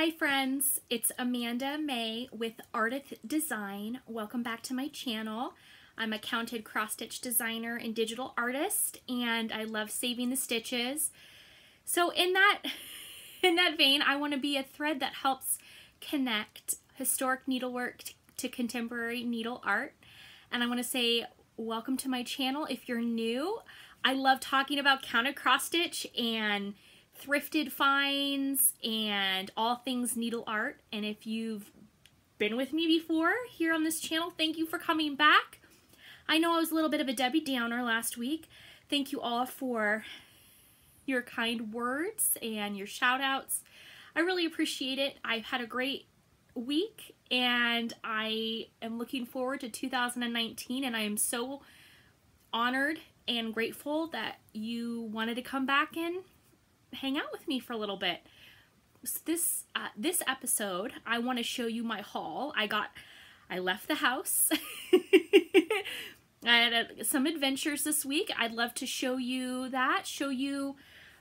Hi friends, it's Amanda May with Ardith Design. Welcome back to my channel. I'm a counted cross-stitch designer and digital artist, and I love saving the stitches. So in that vein, I want to be a thread that helps connect historic needlework to contemporary needle art. And I want to say welcome to my channel if you're new. I love talking about counted cross-stitch and thrifted finds and all things needle art. And if you've been with me before here on this channel, thank you for coming back. I know I was a little bit of a Debbie Downer last week. Thank you all for your kind words and your shout outs. I really appreciate it. I've had a great week and I am looking forward to 2019, and I am so honored and grateful that you wanted to come back and hang out with me for a little bit. So this episode, I want to show you my haul. I left the house. I had some adventures this week. I'd love to show you that. Show you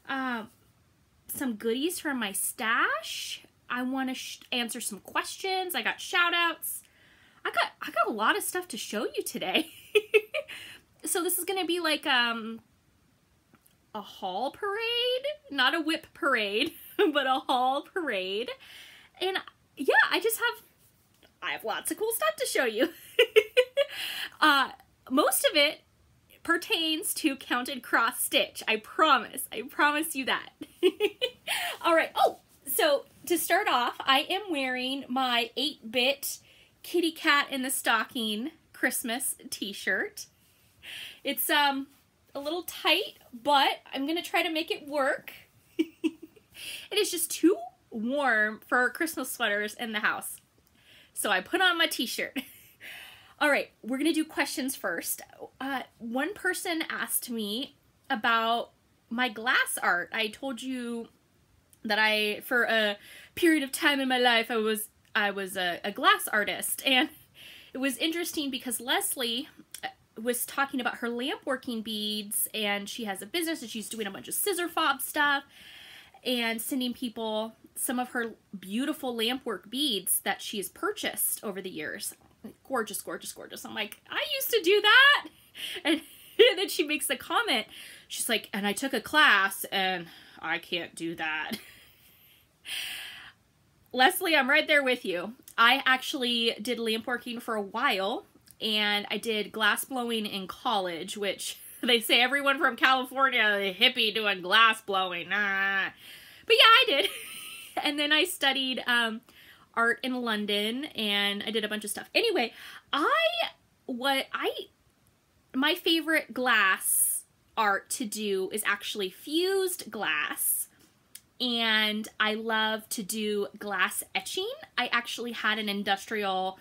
some goodies from my stash. I want to answer some questions. I got shout outs. I got a lot of stuff to show you today. So this is gonna be like a haul parade, not a whip parade, but a haul parade. And yeah, I have lots of cool stuff to show you. Most of it pertains to counted cross stitch. I promise you that. All right. Oh, so to start off, I am wearing my 8-bit kitty cat in the stocking Christmas t-shirt. It's a little tight, but I'm gonna try to make it work. It is just too warm for Christmas sweaters in the house, so I put on my t-shirt. All right, we're gonna do questions first. One person asked me about my glass art. I told you that for a period of time in my life, I was a glass artist, and it was interesting because Leslie was talking about her lamp working beads, and she has a business and she's doing a bunch of scissor fob stuff and sending people some of her beautiful lamp work beads that she has purchased over the years. Gorgeous, gorgeous, gorgeous. I'm like, I used to do that. And then she makes the comment. She's like, and I took a class and I can't do that. Leslie, I'm right there with you. I actually did lamp working for a while, and I did glass blowing in college, which they say everyone from California, the hippie doing glass blowing. Nah. But yeah, I did. And then I studied art in London, and I did a bunch of stuff. Anyway, my favorite glass art to do is actually fused glass, and I love to do glass etching. I actually had an industrial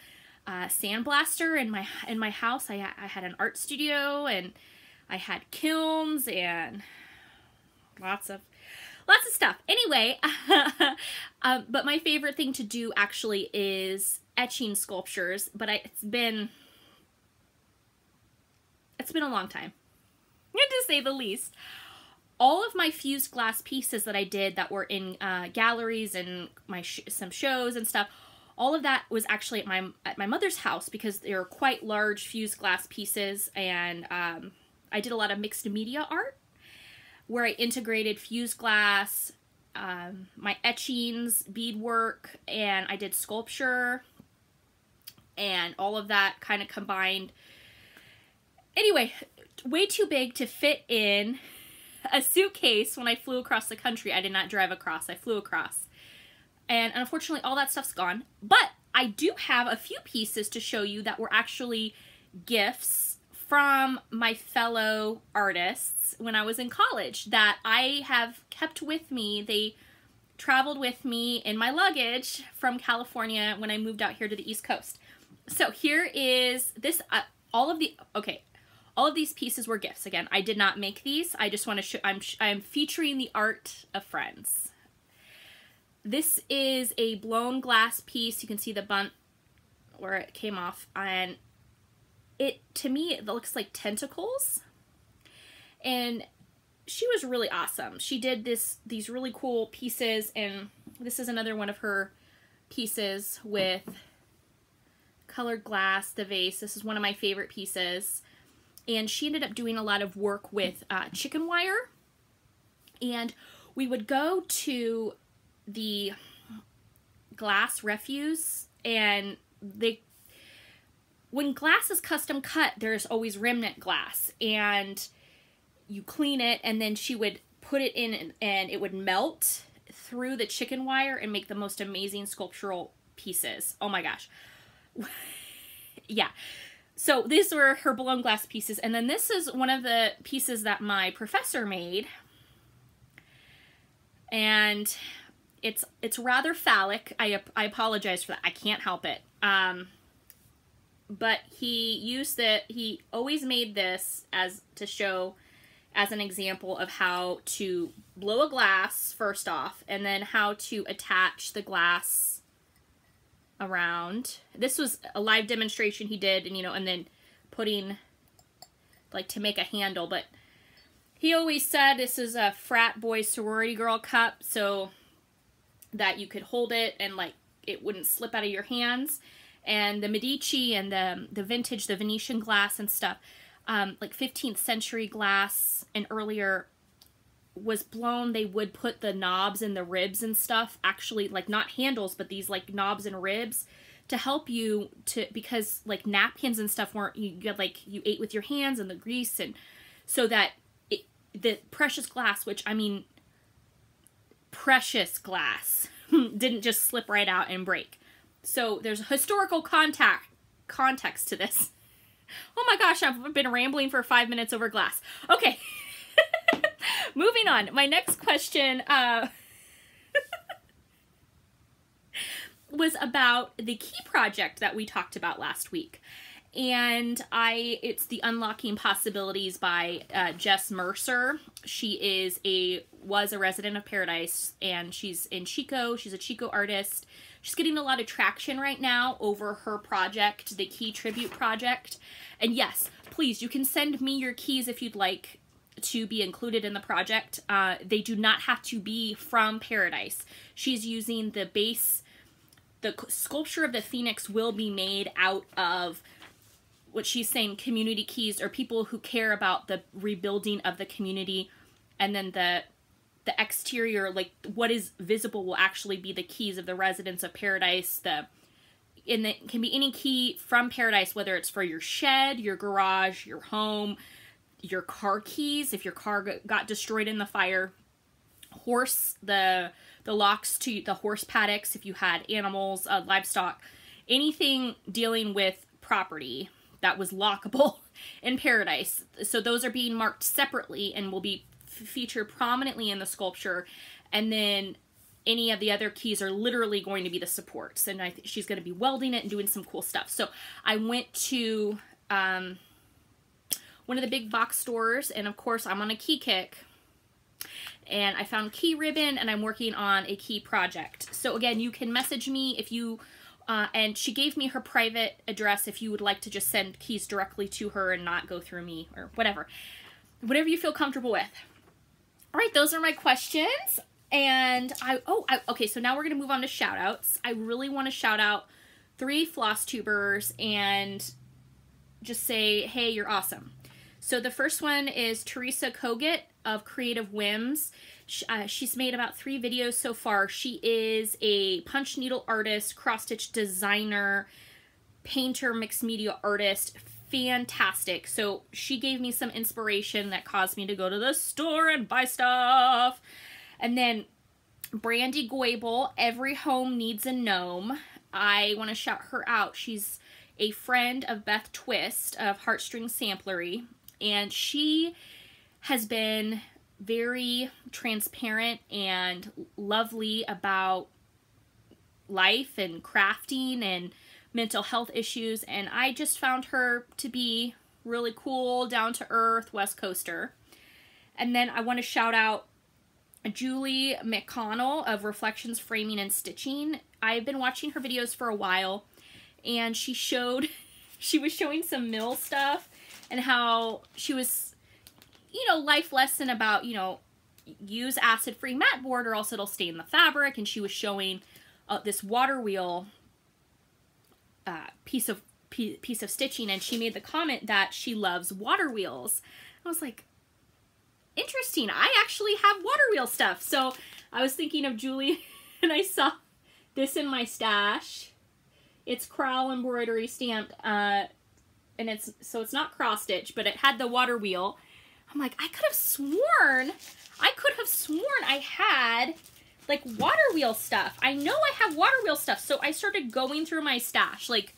sandblaster in my house. I had an art studio, and I had kilns and lots of stuff. Anyway, but my favorite thing to do actually is etching sculptures. But it's been a long time, to say the least. All of my fused glass pieces that I did that were in galleries and some shows and stuff, all of that was actually at my mother's house, because they were quite large fused glass pieces, and I did a lot of mixed media art where I integrated fused glass, my etchings, beadwork, and I did sculpture, and all of that kind of combined. Anyway, way too big to fit in a suitcase when I flew across the country. I did not drive across, I flew across. And unfortunately, all that stuff's gone. But I do have a few pieces to show you that were actually gifts from my fellow artists when I was in college that I have kept with me. They traveled with me in my luggage from California when I moved out here to the East Coast. So here is this, all of these pieces were gifts. Again, I did not make these. I just want to show, I'm featuring the art of friends. This is a blown glass piece. You can see the bunt where it came off, and to me, it looks like tentacles. And she was really awesome. She did these really cool pieces, and This is another one of her pieces with colored glass, the vase. This is one of my favorite pieces. And she ended up doing a lot of work with chicken wire. And we would go to the glass refuse, and when glass is custom cut, there's always remnant glass, and you clean it, and then she would put it in and it would melt through the chicken wire and make the most amazing sculptural pieces. Oh my gosh. Yeah. So these were her blown glass pieces. And then this is one of the pieces that my professor made. And it's rather phallic. I apologize for that. I can't help it. But he always made this to show as an example of how to blow a glass first off, and then how to attach the glass around. This was a live demonstration he did, and and then putting, like, to make a handle. But he always said this is a frat boy sorority girl cup, so that you could hold it and, like, it wouldn't slip out of your hands. And the Medici and the vintage, the Venetian glass and stuff, like 15th century glass and earlier, was blown. They would put the knobs and the ribs and stuff, actually, like, not handles, but these, like, knobs and ribs to help you because, like, napkins and stuff weren't, you ate with your hands and the grease, and so that the precious glass, which, I mean, precious glass, didn't just slip right out and break. So there's a historical context to this. Oh my gosh, I've been rambling for 5 minutes over glass. Okay. Moving on. My next question was about the key project that we talked about last week. And it's the Unlocking Possibilities by Jess Mercer. She was a resident of Paradise, and she's in Chico. She's a Chico artist. She's getting a lot of traction right now over her project, the Key Tribute Project. And yes, please, you can send me your keys if you'd like to be included in the project. They do not have to be from Paradise. She's using the base. The sculpture of the Phoenix will be made out of what she's saying community keys, or people who care about the rebuilding of the community. And then the exterior, like what is visible, will actually be the keys of the residents of Paradise. It can be any key from Paradise, whether it's for your shed, your garage, your home, your car keys, if your car got destroyed in the fire, the locks to the horse paddocks, if you had animals, livestock, anything dealing with property that was lockable in Paradise. So those are being marked separately and will be featured prominently in the sculpture. And then any of the other keys are literally going to be the supports. And I think she's going to be welding it and doing some cool stuff. So I went to one of the big box stores, and of course I'm on a key kick, and I found key ribbon, and I'm working on a key project. So again, you can message me if you and she gave me her private address if you would like to just send keys directly to her and not go through me, or whatever you feel comfortable with. All right, those are my questions. And okay, so now we're gonna move on to shout outs. I really want to shout out 3 floss tubers and just say, hey, you're awesome. So the first one is Teresa Kogut of Creative Whims. She's made about 3 videos so far. She is a punch needle artist, cross-stitch designer, painter, mixed media artist. Fantastic. So she gave me some inspiration that caused me to go to the store and buy stuff. And then Brandy Goebel, Every Home Needs a Gnome. I want to shout her out. She's a friend of Beth Twist of Heartstring Samplery, and she has been very transparent and lovely about life and crafting and mental health issues, and I just found her to be really cool, down-to-earth West Coaster. And then I want to shout out Julie McConnell of Reflections Framing and Stitching. I've been watching her videos for a while, and she was showing some mill stuff and how she was, life lesson about, use acid-free mat board or else it'll stay in the fabric. And she was showing this water wheel piece of stitching, and she made the comment that she loves water wheels. I was like, interesting. I actually have water wheel stuff. So I was thinking of Julie, and I saw this in my stash. It's Crowell embroidery stamped, and it's not cross stitch, but it had the water wheel. I'm like, I could have sworn I had like water wheel stuff. I know I have water wheel stuff. So I started going through my stash, like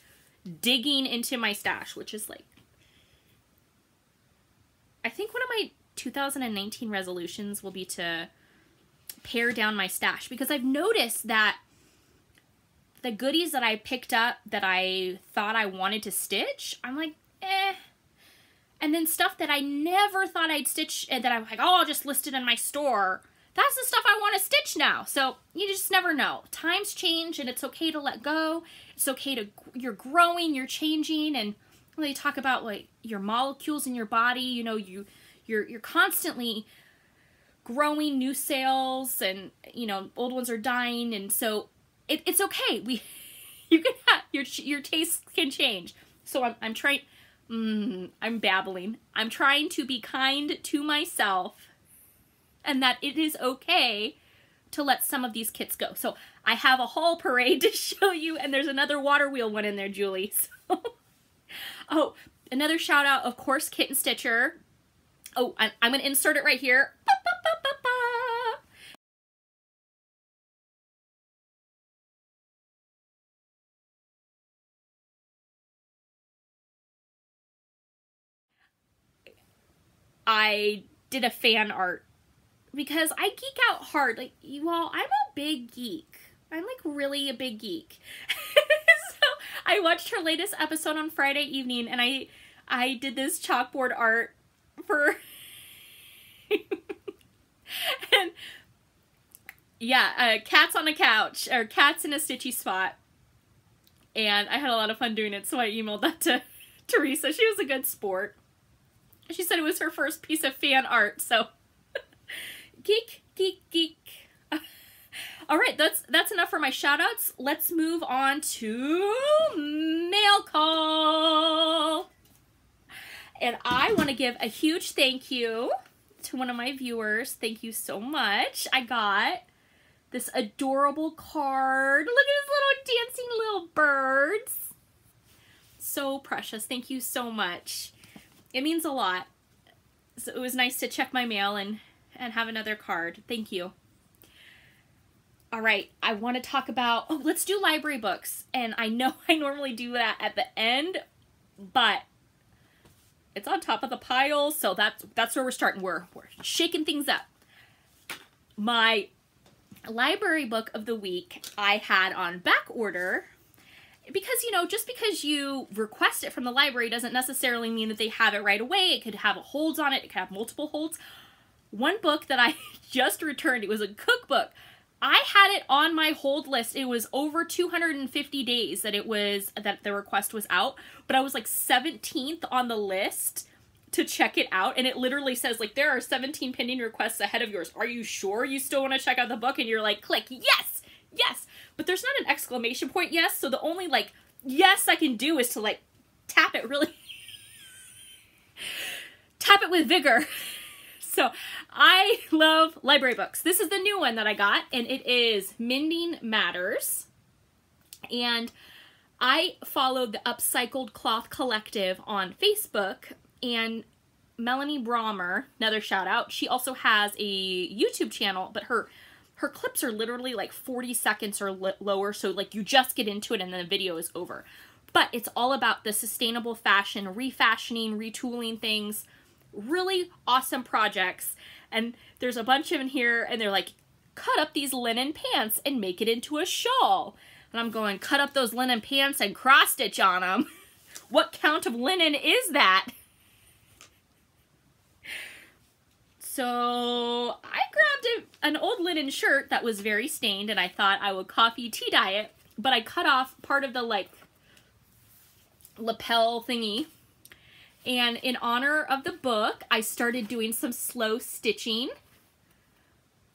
digging into my stash, which is like, I think one of my 2019 resolutions will be to pare down my stash, because I've noticed that the goodies that I picked up that I thought I wanted to stitch, I'm like, eh. And then stuff that I never thought I'd stitch, and that I'm like, oh, I'll just list it in my store. That's the stuff I want to stitch now. So you just never know. Times change, and it's okay to let go. It's okay to, you're growing, you're changing, and they talk about like your molecules in your body. You know, you're constantly growing new cells, and you know, old ones are dying, and so it's okay. You can have your taste can change. So I'm trying. I'm babbling. I'm trying to be kind to myself, and that it is okay to let some of these kits go. So I have a haul parade to show you, and there's another water wheel one in there, Julie. So, oh, another shout out, of course, Kitten Stitcher. Oh, I'm going to insert it right here. Ba, ba, ba, ba, ba. I did a fan art because I geek out hard. Like, you all, I'm a big geek. I'm like really a big geek. So I watched her latest episode on Friday evening, and I did this chalkboard art for and yeah, cats on a couch, or cats in a stitchy spot. And I had a lot of fun doing it, so I emailed that to Teresa. She was a good sport. She said it was her first piece of fan art, so geek, geek, geek. All right, that's enough for my shout-outs. Let's move on to mail call. And I want to give a huge thank you to one of my viewers. Thank you so much. I got this adorable card. Look at his little dancing little birds. So precious. Thank you so much. It means a lot. So it was nice to check my mail and have another card. Thank you. All right, I want to talk about, oh, let's do library books. And I know I normally do that at the end, but it's on top of the pile, so that's where we're starting. We're shaking things up. My library book of the week I had on back order, because, you know, just because you request it from the library doesn't necessarily mean that they have it right away. It could have holds on it. It could have multiple holds. One book that I just returned, it was a cookbook. I had it on my hold list. It was over 250 days that the request was out, but I was like 17th on the list to check it out, and it literally says, like, there are 17 pending requests ahead of yours. Are you sure you still want to check out the book? And you're like, click yes, yes. But there's not an exclamation point yes, so the only, like, yes I can do is to, like, tap it really, tap it with vigor. So I love library books. This is the new one that I got, and it is Mending Matters. And I followed the Upcycled Cloth Collective on Facebook, and Melanie Brommer, another shout out, she also has a YouTube channel, but her clips are literally like 40 seconds or lower, so like you just get into it and then the video is over. But it's all about the sustainable fashion, refashioning, retooling things, really awesome projects. And there's a bunch of them here, and they're like, cut up these linen pants and make it into a shawl. And I'm going, cut up those linen pants and cross stitch on them. What count of linen is that? So I grabbed an old linen shirt that was very stained, and I thought I would coffee tea dye it, but I cut off part of the, like, lapel thingy. And in honor of the book, I started doing some slow stitching.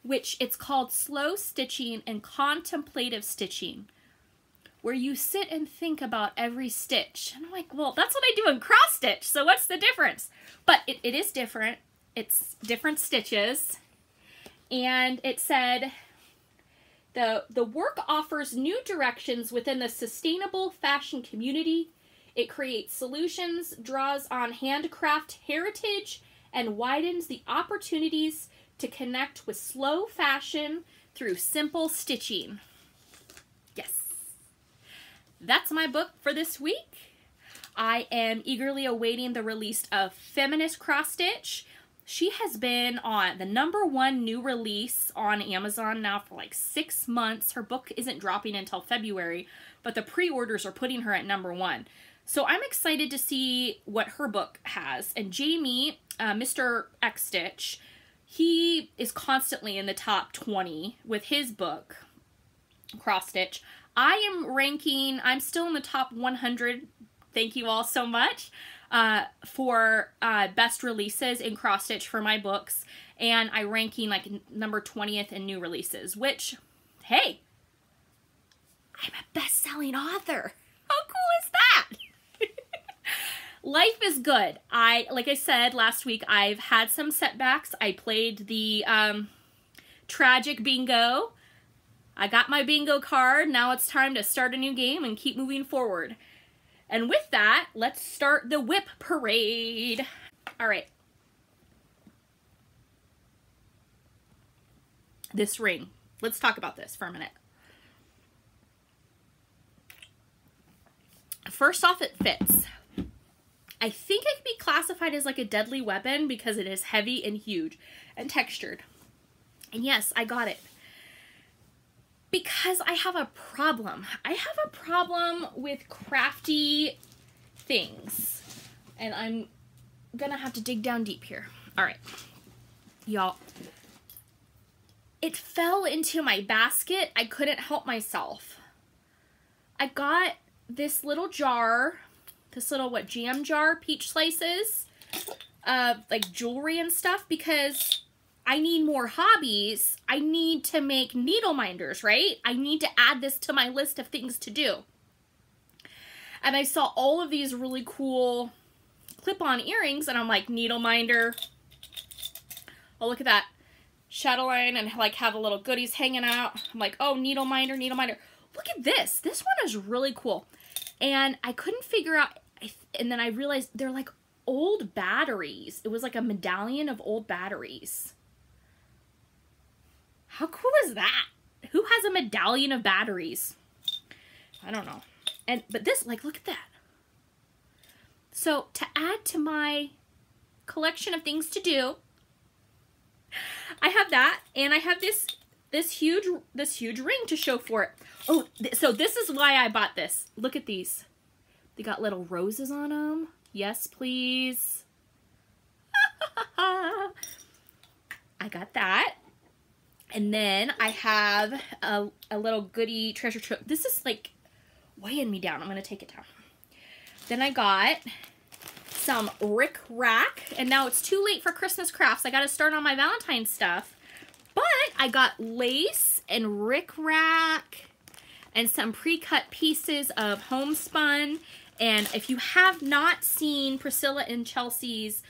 which it's called slow stitching and contemplative stitching, where you sit and think about every stitch. And I'm like, well, that's what I do in cross stitch, so what's the difference? But it is different. It's different stitches. And it said, the work offers new directions within the sustainable fashion community. It creates solutions, draws on handcraft heritage, and widens the opportunities to connect with slow fashion through simple stitching. Yes. That's my book for this week. I am eagerly awaiting the release of Feminist Cross Stitch. She has been on the #1 new release on Amazon now for like 6 months. Her book isn't dropping until February, but the pre-orders are putting her at #1. So I'm excited to see what her book has. And Jamie, Mr. X Stitch, he is constantly in the top 20 with his book, Cross Stitch. I am ranking, I'm still in the top 100, thank you all so much, for best releases in cross stitch for my books. And I ranking like number 20th in new releases, which, hey, I'm a best-selling author. How cool is that? Life is good. Like I said last week, I've had some setbacks. I played the tragic bingo. I got my bingo card. Now it's time to start a new game and keep moving forward. And with that, let's start the whip parade. All right. This ring. Let's talk about this for a minute. First off, it fits. I think it can be classified as like a deadly weapon because it is heavy and huge and textured. And yes, I got it. Because I have a problem. I have a problem with crafty things. And I'm gonna have to dig down deep here. All right, y'all. It fell into my basket. I couldn't help myself. I got this little jar, this little, what, jam jar, peach slices, like jewelry and stuff, because I need more hobbies. I need to make needle minders, right? I need to add this to my list of things to do. And I saw all of these really cool clip-on earrings, and I'm like, needle minder. Oh, look at that. Shadow line, and like have a little goodies hanging out. I'm like, oh, needle minder, needle minder. Look at this. This one is really cool. And I couldn't figure out, and then I realized they're like old batteries. It was like a medallion of old batteries. How cool is that? Who has a medallion of batteries? I don't know. But this, like, look at that. So to add to my collection of things to do, I have that, and I have this huge ring to show for it. Oh, so this is why I bought this. Look at these. They got little roses on them. Yes, please. I got that. And then I have a little goodie treasure trove. This is like weighing me down. I'm going to take it down. Then I got some Rick Rack. And now it's too late for Christmas crafts. I got to start on my Valentine's stuff. But I got lace and Rick Rack and some pre-cut pieces of homespun. And if you have not seen Priscilla and Chelsea's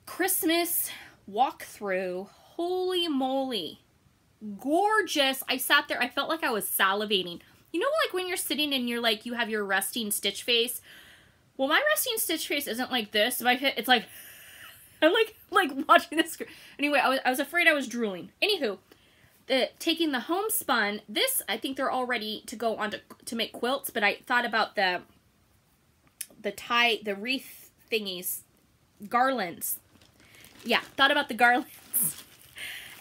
Christmas walkthrough, holy moly, gorgeous. I sat there, I felt like I was salivating. You know, like when you're sitting and you're like, you have your resting stitch face? Well, my resting stitch face isn't like this. It's like, I'm like watching this. Anyway, I was afraid I was drooling. Anywho, taking the homespun, this, I think they're all ready to go on to make quilts, but I thought about the wreath thingies, garlands. Yeah, thought about the garlands.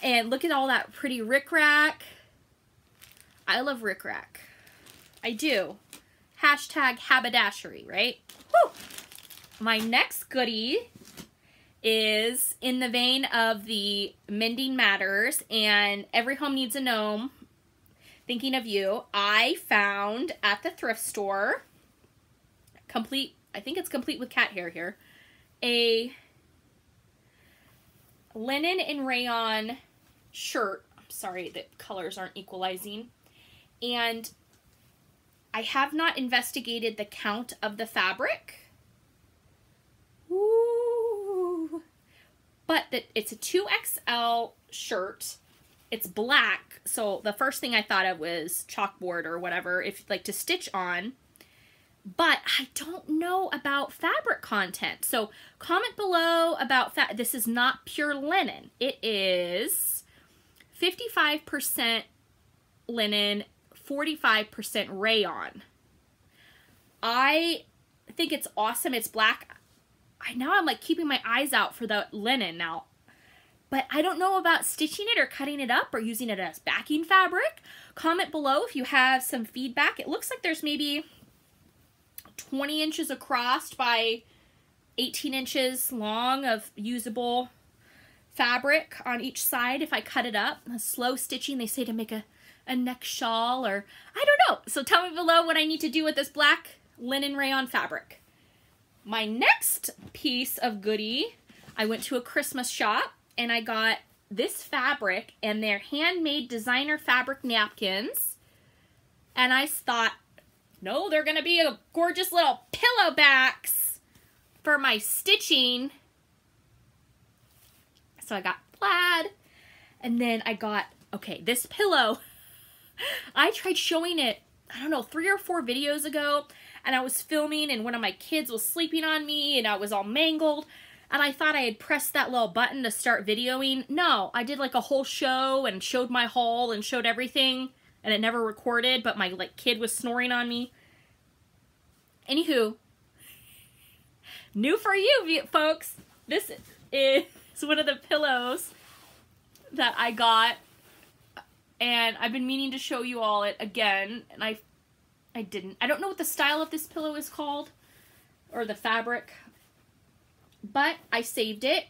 And look at all that pretty rickrack. I love rickrack. I do. Hashtag haberdashery, right? Woo! My next goodie is in the vein of the Mending Matters and Every Home Needs a Gnome. Thinking of you. I found at the thrift store, complete, I think it's complete with cat hair here, a linen and rayon shirt. I'm sorry that colors aren't equalizing. And I have not investigated the count of the fabric. Ooh. But it's a 2XL shirt. It's black, so the first thing I thought of was chalkboard or whatever, if like to stitch on. But I don't know about fabric content. So comment below about this is not pure linen. It is 55% linen, 45% rayon. I think it's awesome. It's black. Now I'm like keeping my eyes out for the linen now. But I don't know about stitching it or cutting it up or using it as backing fabric. Comment below if you have some feedback. It looks like there's maybe 20 inches across by 18 inches long of usable fabric on each side if I cut it up. Slow stitching, they say, to make a neck shawl, or I don't know. So tell me below what I need to do with this black linen rayon fabric. My next piece of goodie, I went to a Christmas shop and I got this fabric and their handmade designer fabric napkins. And I thought, no, they're going to be a gorgeous little pillow backs for my stitching. So I got plaid. And then I got, okay, this pillow. I tried showing it, I don't know, 3 or 4 videos ago. And I was filming and one of my kids was sleeping on me and I was all mangled. And I thought I had pressed that little button to start videoing. No, I did like a whole show and showed my haul and showed everything. And it never recorded, but my like kid was snoring on me. Anywho, new for you folks. This is one of the pillows that I got. And I've been meaning to show you all it again. And I didn't. I don't know what the style of this pillow is called. Or the fabric. But I saved it,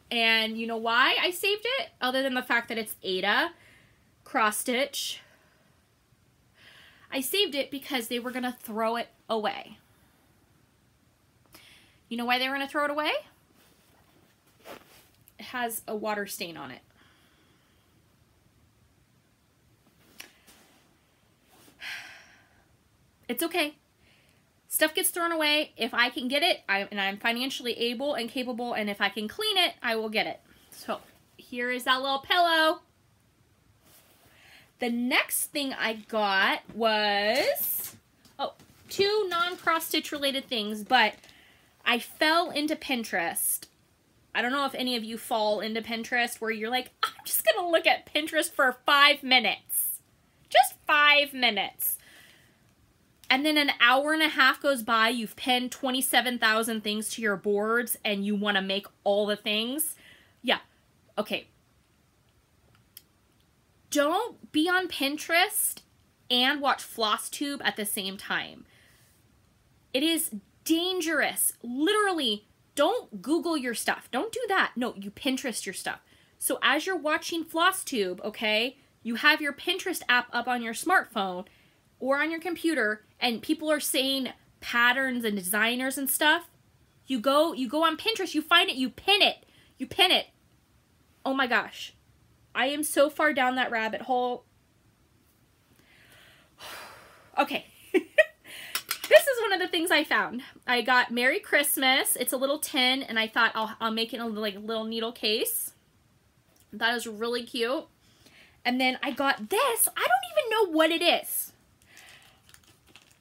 and you know why I saved it? Other than the fact that it's Ada cross stitch. I saved it because they were going to throw it away. You know why they were going to throw it away? It has a water stain on it. It's okay. Stuff gets thrown away. If I can get it, and I'm financially able and capable, and if I can clean it, I will get it. So here is that little pillow. The next thing I got was, 2 non-cross-stitch related things, but I fell into Pinterest. I don't know if any of you fall into Pinterest where you're like, I'm just going to look at Pinterest for 5 minutes. Just 5 minutes. And then an hour and a half goes by, you've pinned 27,000 things to your boards, and you want to make all the things. Yeah, okay. Don't be on Pinterest and watch Flosstube at the same time. It is dangerous. Literally, don't Google your stuff. Don't do that. No, you Pinterest your stuff. So as you're watching Flosstube, okay, you have your Pinterest app up on your smartphone or on your computer, and people are saying patterns and designers and stuff. You go on Pinterest, you find it, you pin it. You pin it. Oh my gosh. I am so far down that rabbit hole. Okay. This is one of the things I found. I got Merry Christmas. It's a little tin, and I thought I'll make it a little needle case. That is really cute. And then I got this. I don't even know what it is.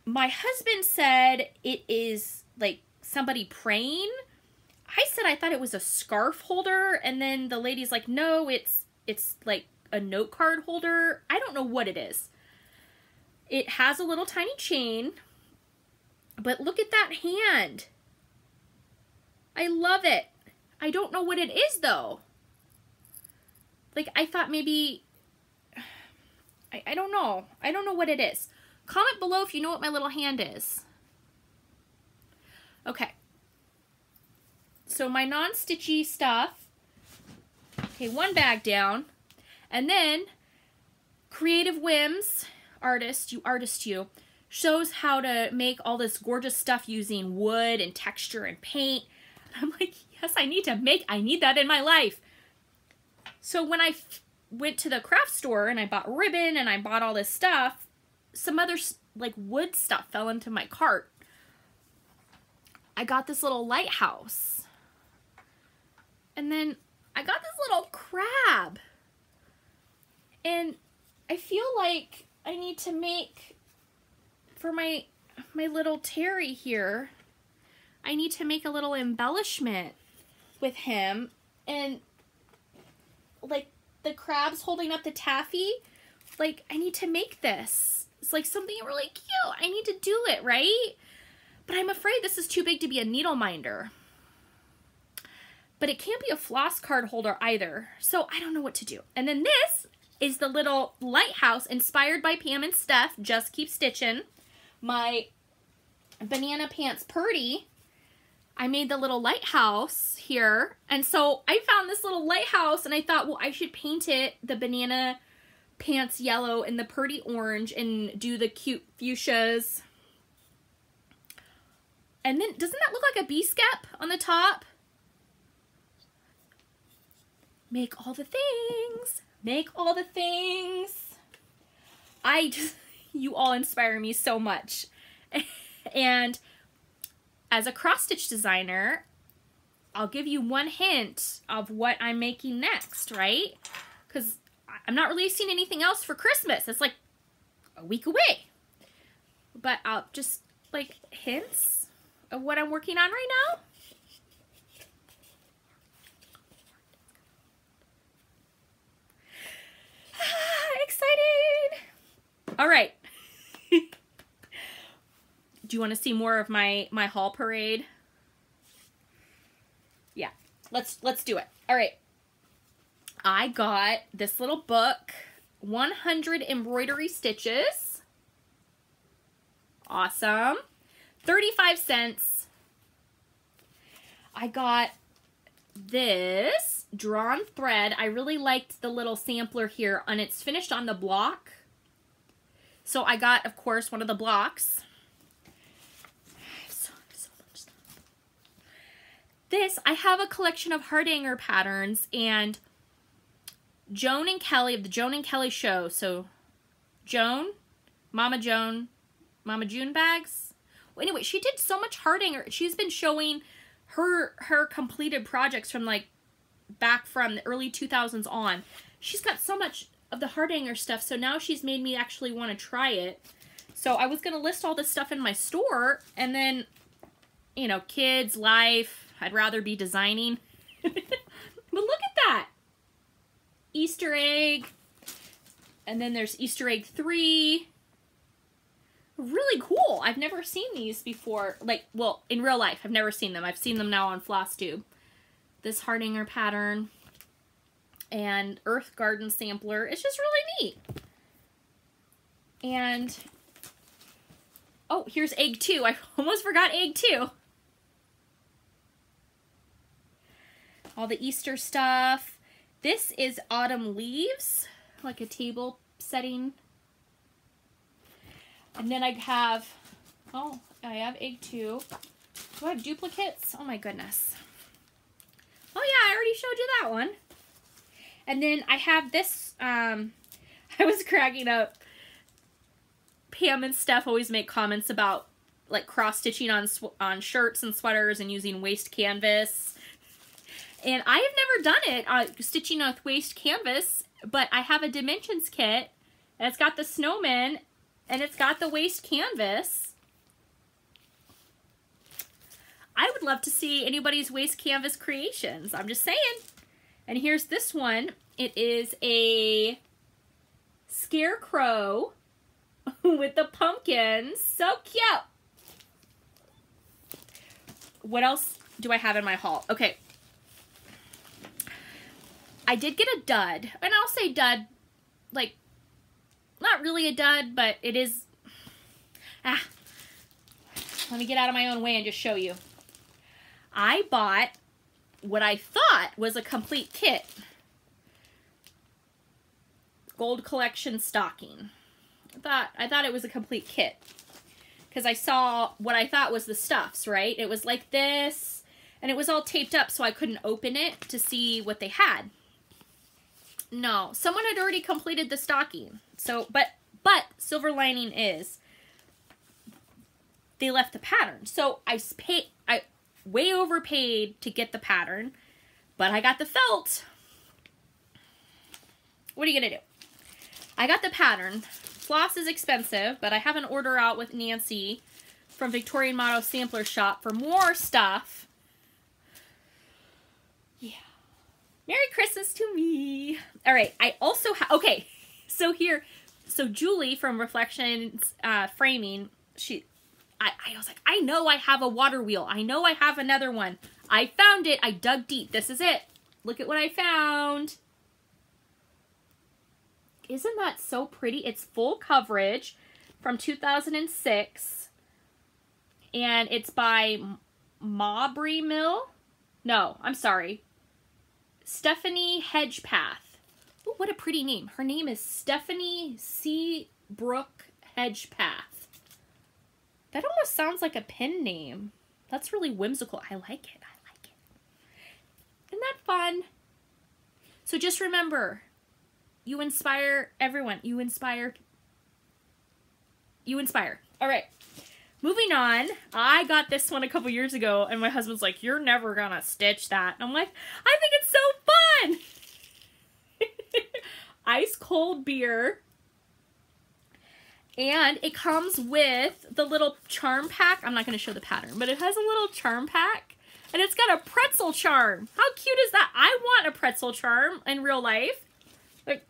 My husband said it is like somebody praying. I said I thought it was a scarf holder, and then the lady's like, no, it's like a note card holder. I don't know what it is. It has a little tiny chain, but look at that hand. I love it. I don't know what it is though. Like I thought maybe, I don't know. I don't know what it is. Comment below if you know what my little hand is. Okay. So my non-stitchy stuff. Okay, one bag down. And then Creative Whims, artist you, shows how to make all this gorgeous stuff using wood and texture and paint. And I'm like, yes, I need that in my life. So when I went to the craft store and I bought ribbon and I bought all this stuff, some other like wood stuff fell into my cart. I got this little lighthouse. And then I got this little crab. And I feel like I need to make, for my little Terry here, I need to make a little embellishment with him. And like the crab's holding up the taffy. Like, I need to make this. It's like something really cute. I need to do it, right? But I'm afraid this is too big to be a needle minder. But it can't be a floss card holder either. So I don't know what to do. And then this is the little lighthouse inspired by Pam and Steph. Just keep stitching. My Banana Pants Purdy. I made the little lighthouse here. And so I found this little lighthouse and I thought, well, I should paint it the Banana Pants yellow and the Purdy orange and do the cute fuchsias. And then, doesn't that look like a bee skep on the top? Make all the things. Make all the things. You all inspire me so much. And as a cross-stitch designer, I'll give you one hint of what I'm making next, right? Because I'm not releasing anything else for Christmas. It's like a week away. But I'll just, like, hints of what I'm working on right now. Excited! All right. Do you want to see more of my haul parade? Yeah, let's do it. All right. I got this little book, 100 embroidery stitches. Awesome. 35 cents. I got this drawn thread. I really liked the little sampler here, and it's finished on the block. So I got, of course, one of the blocks. So much stuff. This, I have a collection of hardanger patterns, and Joan and Kelly of the Joan and Kelly show. So Joan, Mama June bags. Well, anyway, she did so much hardanger. She's been showing her completed projects from like back from the early 2000s on. She's got so much of the hardanger stuff, so now she's made me actually want to try it. So I was going to list all this stuff in my store, and then, you know, kids, life, I'd rather be designing. But look at that! Easter egg, and then there's Easter egg 3. Really cool. I've never seen these before. Like, well, in real life, I've never seen them. I've seen them now on Flosstube. This hardanger pattern and Earth Garden sampler. It's just really neat. And, oh, here's egg 2. I almost forgot egg 2. All the Easter stuff. This is autumn leaves, like a table setting. And then I have, oh, I have egg 2. Do I have duplicates? Oh my goodness. Oh yeah, I already showed you that one. And then I have this, I was cracking up. Pam and Steph always make comments about like cross-stitching on shirts and sweaters and using waste canvas. And I have never done it, stitching with waste canvas, but I have a dimensions kit, and it's got the snowman, and it's got the waste canvas. I would love to see anybody's waste canvas creations. I'm just saying. And here's this one. It is a scarecrow with the pumpkins. So cute. What else do I have in my haul? Okay. I did get a dud. And I'll say dud, like, not really a dud, but it is... Let me get out of my own way and just show you. I bought what I thought was a complete kit. Gold collection stocking. I thought it was a complete kit. Because I saw what I thought was the stuffs, right? It was like this, and it was all taped up so I couldn't open it to see what they had. No, someone had already completed the stocking. So, but silver lining is they left the pattern. So I way overpaid to get the pattern, but I got the felt. What are you gonna do? I got the pattern. Floss is expensive, but I have an order out with Nancy from Victorian Motto Sampler Shop for more stuff. Yeah. Merry Christmas to me. All right, I also have, okay, so Julie from Reflections Framing, I was like, I know I have a water wheel. I know I have another one. I found it. I dug deep. This is it. Look at what I found. Isn't that so pretty? It's full coverage from 2006. And it's by Maubrey Mill. No, I'm sorry. Stephanie Hedgepath. Ooh, what a pretty name. Her name is Stephanie Seabrook Hedgepath. That almost sounds like a pen name. That's really whimsical. I like it. I like it. Isn't that fun? So just remember, you inspire everyone. You inspire. You inspire. All right. Moving on. I got this one a couple years ago, and my husband's like, you're never gonna stitch that. And I'm like, I think it's so fun. Ice cold beer. And it comes with the little charm pack. I'm not going to show the pattern, but it has a little charm pack. And it's got a pretzel charm. How cute is that? I want a pretzel charm in real life. Like,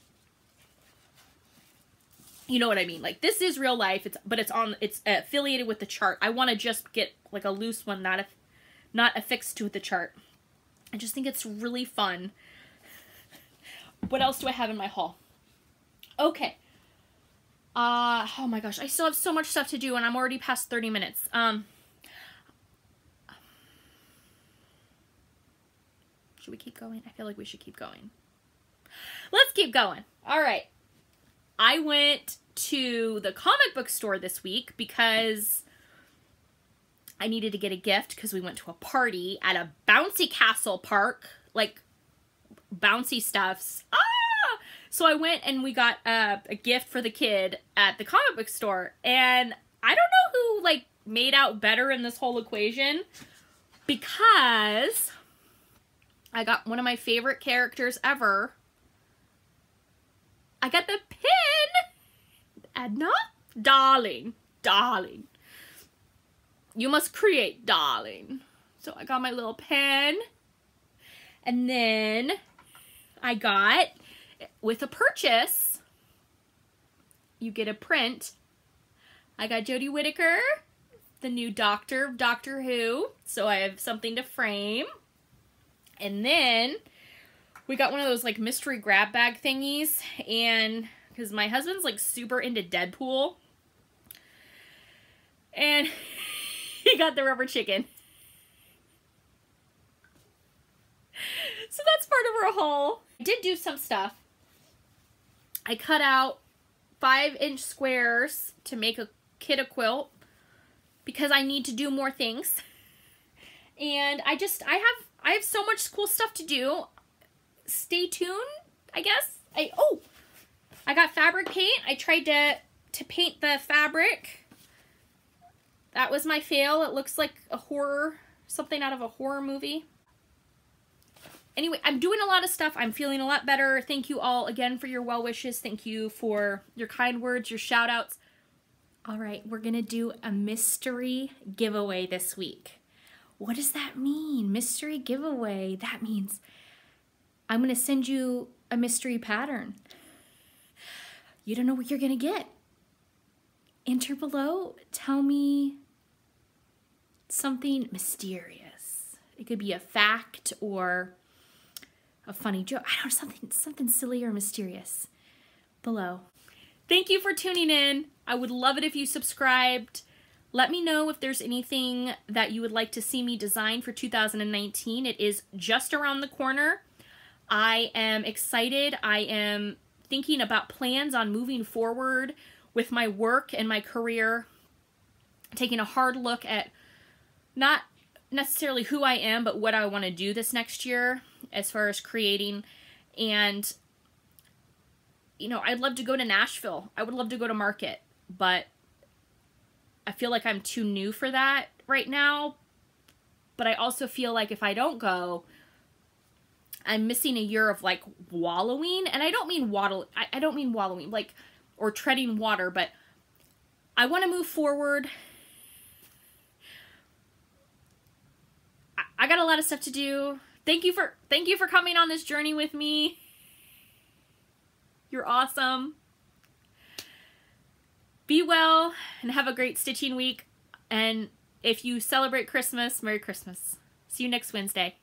you know what I mean? Like, this is real life, but it's affiliated with the chart. I want to just get like a loose one, not affixed to the chart. I just think it's really fun. What else do I have in my haul? Okay. Oh my gosh, I still have so much stuff to do and I'm already past 30 minutes. Should we keep going? I feel like we should keep going. Let's keep going. All right. I went to the comic book store this week because I needed to get a gift because we went to a party at a bouncy castle park, like bouncy stuffs. So I went and we got a gift for the kid at the comic book store. And I don't know who, like, made out better in this whole equation because I got one of my favorite characters ever. I got the pin! Edna? Darling. Darling. You must create, darling. So I got my little pen. And then I got, with a purchase, you get a print. I got Jodie Whittaker, the new Doctor of Doctor Who, so I have something to frame. And then we got one of those like mystery grab bag thingies, and because my husband's like super into Deadpool, and he got the rubber chicken. So that's part of our haul. I did do some stuff. I cut out 5-inch squares to make a kid a quilt because I need to do more things. And I have so much cool stuff to do. Stay tuned, I guess. I got fabric paint. I tried to paint the fabric. That was my fail. It looks like a horror, something out of a horror movie. Anyway, I'm doing a lot of stuff. I'm feeling a lot better. Thank you all again for your well wishes. Thank you for your kind words, your shout outs. All right, we're going to do a mystery giveaway this week. What does that mean? Mystery giveaway. That means I'm going to send you a mystery pattern. You don't know what you're going to get. Enter below. Tell me something mysterious. It could be a fact or a funny joke. I don't know, something silly or mysterious below. Thank you for tuning in. I would love it if you subscribed. Let me know if there's anything that you would like to see me design for 2019. It is just around the corner. I am excited. I am thinking about plans on moving forward with my work and my career, taking a hard look at not necessarily who I am, but what I want to do this next year as far as creating. And you know, I'd love to go to Nashville. I would love to go to market, but I feel like I'm too new for that right now. But I also feel like if I don't go, I'm missing a year of like wallowing. And I don't mean I don't mean wallowing, like, or treading water, but I want to move forward. I got a lot of stuff to do. Thank you for coming on this journey with me. You're awesome. Be well and have a great stitching week. And if you celebrate Christmas, Merry Christmas. See you next Wednesday.